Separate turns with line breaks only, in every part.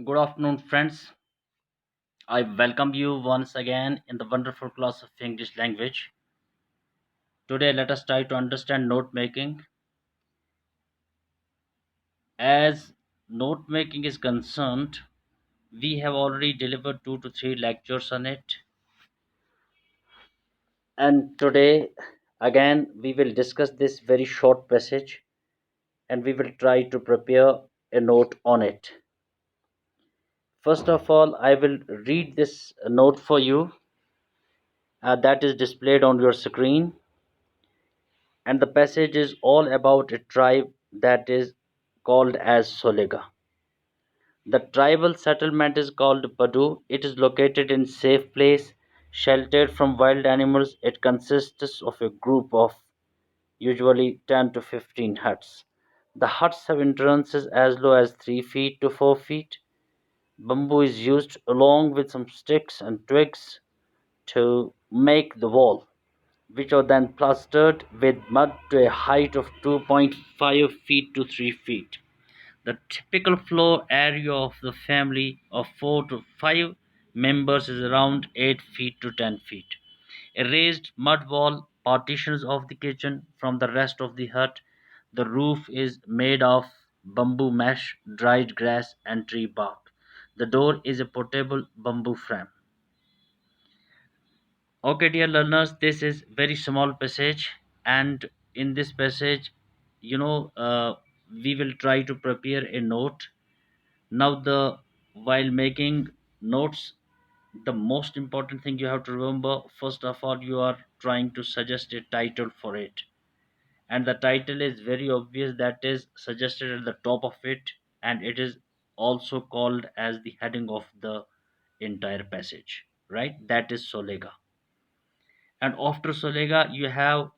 Good afternoon, friends. I welcome you once again in the wonderful class of English language. Today, let us try to understand note making. As note making is concerned, we have already delivered 2 to 3 lectures on it, and today, again, we will discuss this very short passage and we will try to prepare a note on it. First of all, I will read this note for you that is displayed on your screen, and the passage is all about a tribe that is called as Solega. The tribal settlement is called Padu. It is located in safe place, sheltered from wild animals. It consists of a group of usually 10 to 15 huts. The huts have entrances as low as 3 feet to 4 feet. Bamboo is used along with some sticks and twigs to make the wall, which are then plastered with mud to a height of 2.5 feet to 3 feet. The typical floor area of the family of 4 to 5 members is around 8 feet to 10 feet. A raised mud wall partitions off the kitchen from the rest of the hut. The roof is made of bamboo mesh, dried grass, and tree bark. The door is a portable bamboo frame. Okay, dear learners, this is very small passage, and in this passage, we will try to prepare a note. Now, the while making notes, the most important thing you have to remember, first of all, you are trying to suggest a title for it, and the title is very obvious, that is suggested at the top of it, and it is also called as the heading of the entire passage, right? That is Solega. And after Solega, you have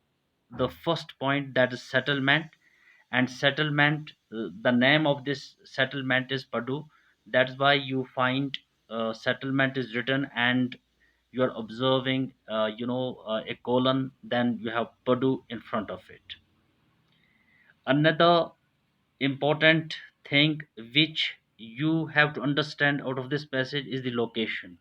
the first point, that is settlement. And settlement, the name of this settlement is Padu. That's why you find settlement is written, and you are observing a colon, then you have Padu in front of it. Another important thing which you have to understand out of this passage is the location.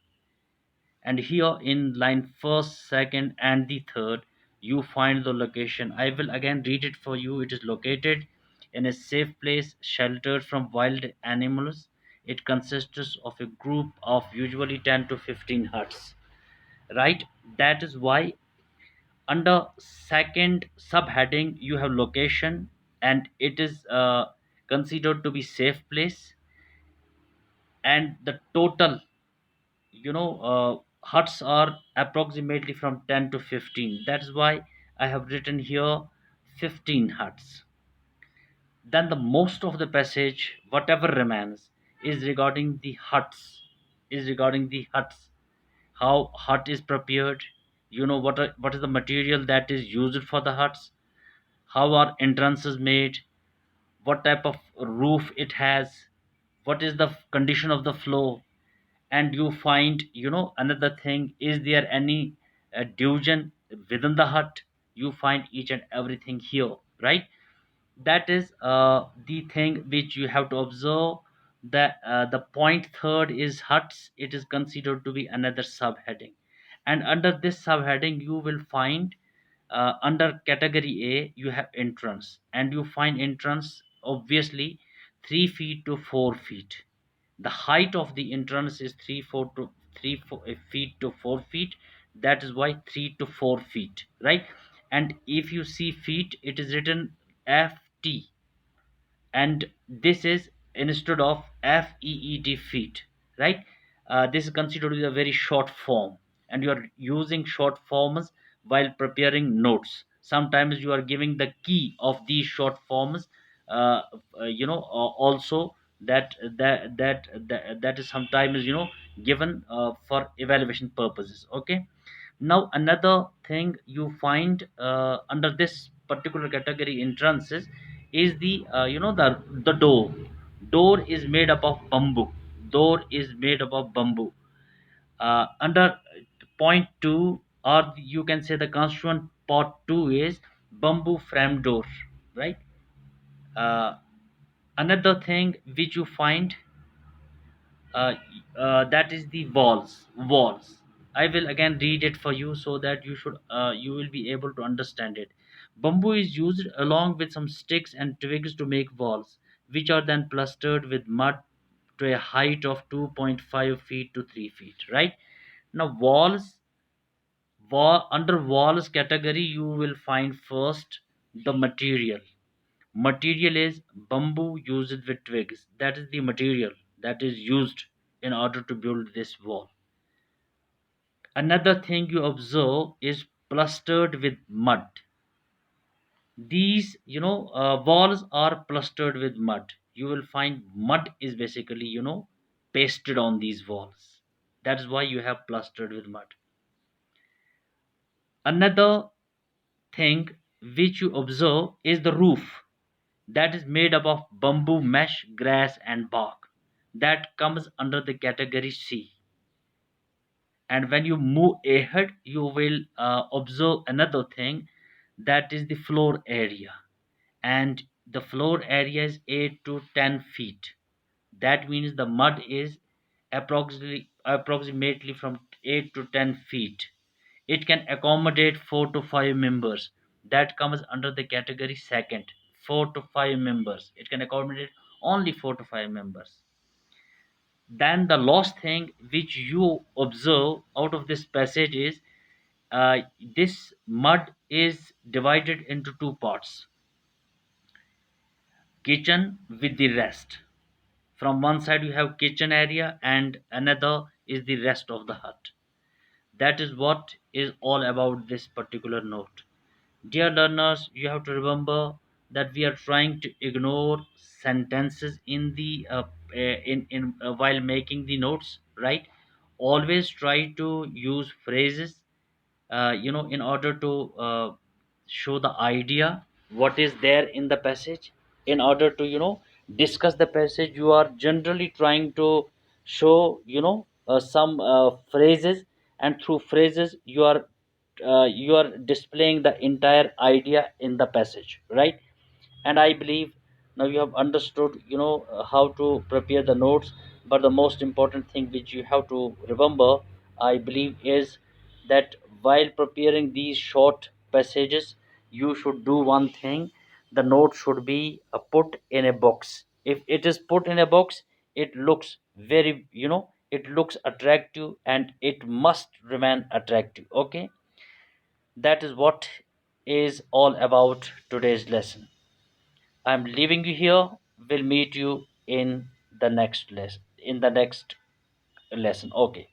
And here in line first, second, and the third, you find the location. I will again read it for you. It is located in a safe place, sheltered from wild animals. It consists of a group of usually 10 to 15 huts, right? That is why under second subheading you have location, and it is considered to be safe place. And the total, huts are approximately from 10 to 15. That's why I have written here 15 huts. Then the most of the passage, whatever remains, is regarding the huts, how hut is prepared, what is the material that is used for the huts, how are entrances made, what type of roof it has, what is the condition of the floor. And you find, another thing, is there any division within the hut. You find each and everything here, right? That is the thing which you have to observe. The point third is huts. It is considered to be another subheading, and under this subheading you will find, under category A you have entrance, and you find entrance obviously 3 feet to 4 feet. The height of the entrance is 3 feet to 4 feet. That is why 3 to 4 feet, right? And if you see feet, it is written ft, and this is instead of feet, feet, right? This is considered to be a very short form, and you are using short forms while preparing notes. Sometimes you are giving the key of these short forms, also that is sometimes, given for evaluation purposes. Okay. Now another thing you find under this particular category entrances is the door is made up of bamboo. Door is made up of bamboo. Under point 2, or you can say the constituent part 2 is bamboo frame door, right? uh, Another thing which you find, uh, that is the walls. I will again read it for you so that you will be able to understand it. Bamboo is used along with some sticks and twigs to make walls, which are then plastered with mud to a height of 2.5 feet to 3 feet, right? Now under walls category you will find first the material is bamboo used with twigs. That is the material that is used in order to build this wall. Another thing you observe is plastered with mud. These, walls are plastered with mud. You will find mud is basically, pasted on these walls. That is why you have plastered with mud. Another thing which you observe is the roof, that is made up of bamboo mesh, grass, and bark. That comes under the category C. And when you move ahead, you will observe another thing, that is the floor area. And the floor area is 8 to 10 feet. That means the mud is approximately from 8 to 10 feet. It can accommodate 4 to 5 members. That comes under the category second. 4 to 5 members. It can accommodate only 4 to 5 members. Then the last thing which you observe out of this passage is this mud is divided into two parts: kitchen with the rest. From one side you have kitchen area and another is the rest of the hut. That is what is all about this particular note. Dear learners, you have to remember that we are trying to ignore sentences in the in while making the notes, right? Always try to use phrases, in order to show the idea what is there in the passage. In order to discuss the passage, you are generally trying to show some phrases, and through phrases you are displaying the entire idea in the passage, right? And I believe now you have understood how to prepare the notes. But the most important thing which you have to remember, I believe, is that while preparing these short passages, you should do one thing: the note should be put in a box. If it is put in a box, it looks very, it looks attractive, and it must remain attractive. Okay, that is what is all about today's lesson. I'm leaving you here. We'll meet you in the next lesson. Okay.